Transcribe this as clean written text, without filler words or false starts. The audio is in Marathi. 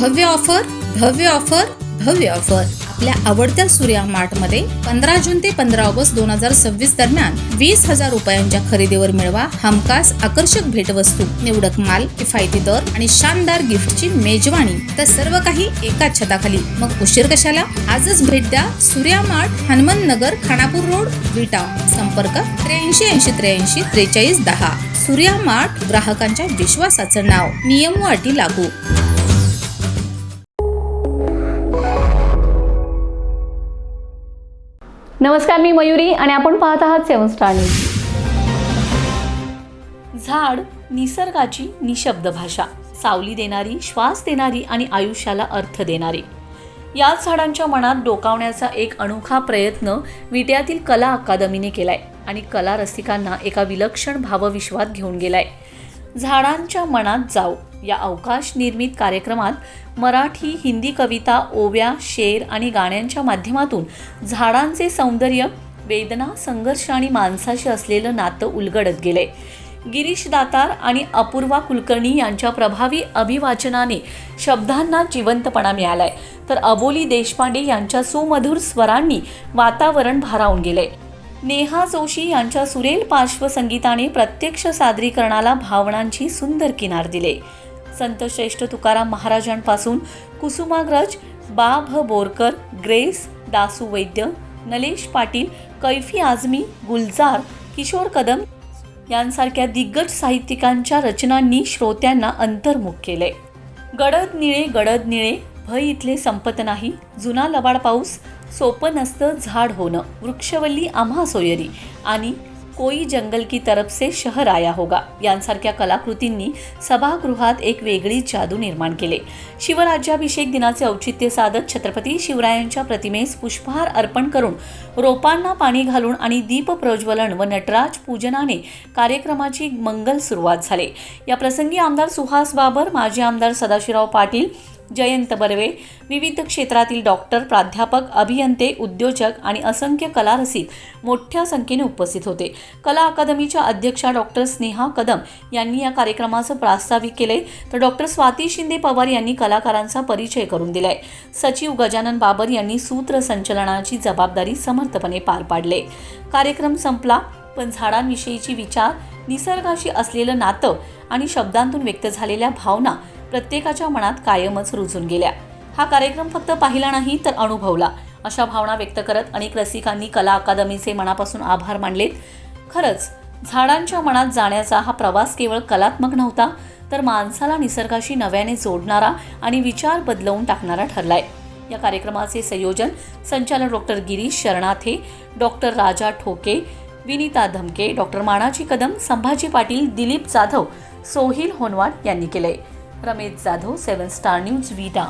भव्य ऑफर भव्य ऑफर भव्य ऑफर आपल्या आवडत्या सूर्या मार्टमध्ये 15 जून ते 15 ऑगस्ट 2026 दरम्यान 20,000 रुपयांच्या खरेदीवर मिळवा हमखास आकर्षक भेटवस्तू, निवडक माल, किफायती दर आणि शानदार गिफ्टची मेजवानी. तर सर्व काही एकाच छताखाली. मग उशीर कशाला? आजच भेट द्या सूर्या मार्ट, हनुमान नगर, खानापूर रोड, विटा. संपर्क 83 43 10. सूर्या मार्ट, ग्राहकांच्या विश्वासाचं नाव. नियम व अटी लागू. नमस्कार, मी मयुरी आणि आपण पाहत आहात 7 स्टार न्यूज. झाड निसर्गाची निशब्द भाषा, सावली देणारी, श्वास देणारी आणि आयुष्याला अर्थ देणारी. याच झाडांच्या मनात डोकावण्याचा एक अनोखा प्रयत्न विट्यातील कला अकादमीने केलाय आणि कला रसिकांना एका विलक्षण भावविश्वात घेऊन गेलाय. झाडांच्या मनात जाऊ या अवकाश निर्मित कार्यक्रमात मराठी, हिंदी कविता, ओव्या, शेर आणि गाण्यांच्या माध्यमातून झाडांचे सौंदर्य, वेदना, संघर्ष आणि माणसाशी असलेलं नातं उलगडत गेले. गिरीश दातार आणि अपूर्वा कुलकर्णी यांच्या प्रभावी अभिवाचनाने शब्दांना जिवंतपणा मिळालाय, तर अबोली देशपांडे यांच्या सुमधुर स्वरांनी वातावरण भारावून गेले. नेहा जोशी यांच्या सुरेल पार्श्वसंगीताने प्रत्यक्ष सादरीकरणाला भावनांची सुंदर किनार दिले. संतश्रेष्ठ तुकाराम महाराजांपासून कुसुमाग्रज, बा भ बोरकर, ग्रेस, दासू वैद्य, नलेश पाटील, कैफी आझमी, गुलजार, किशोर कदम यांसारख्या दिग्गज साहित्यिकांच्या रचनांनी श्रोत्यांना अंतर्मुख केले. गडद निळे भय इथले संपत नाही, जुना लबाड पाऊस, सोपं नसतं झाड होणं, वृक्षवल्ली आम्हा सोयरी आणि कोई जंगल की तरफ से शहर आया होगा यांसारख्या कलाकृतींनी सभागृहात एक वेगळी जादू निर्माण केले. शिवराज्याभिषेक दिनाचे औचित्य साधत छत्रपती शिवरायांच्या प्रतिमेस पुष्पहार अर्पण करून, रोपांना पाणी घालून आणि दीप प्रज्वलन व नटराज पूजनाने कार्यक्रमाची मंगल सुरुवात झाली. या प्रसंगी आमदार सुहास बाबर, माजी आमदार सदाशिवराव पाटील, जयंत बर्वे, विविध क्षेत्रातील डॉक्टर, प्राध्यापक, अभियंते, उद्योजक आणि असंख्य कलारसिक मोठ्या संख्येने उपस्थित होते. कला अकादमीच्या अध्यक्षा डॉक्टर स्नेहा कदम यांनी या कार्यक्रमाचं प्रास्ताविक केले, तर डॉक्टर स्वाती शिंदे पवार यांनी कलाकारांचा परिचय करून दिलाय. सचिव गजानन बाबर यांनी सूत्रसंचलनाची जबाबदारी समर्थपणे पार पाडले. कार्यक्रम संपला, पण झाडांविषयीची विचार, निसर्गाशी असलेलं नातं आणि शब्दांतून व्यक्त झालेल्या भावना प्रत्येकाच्या मनात कायमच रुजून गेल्या. हा कार्यक्रम फक्त पाहिला नाही तर अनुभवला. अशा भावना व्यक्त करत अनेक रसिकांनी कला अकादमीचे मनापासून आभार मानलेत. खरंच झाडांच्या मनात जाण्याचा हा प्रवास केवळ कलात्मक नव्हता, तर माणसाला निसर्गाशी नव्याने जोडणारा आणि विचार बदलवून टाकणारा ठरलाय. या कार्यक्रमाचे संयोजन संचालक डॉक्टर गिरीश शरणाथे, डॉक्टर राजा ठोके, विनीता धमके, डॉक्टर मानाची कदम, संभाजी पाटील, दिलीप जाधव, सोहिल होनवाड यांनी केले. रमेश जाधव, 7 स्टार न्यूज, विटा.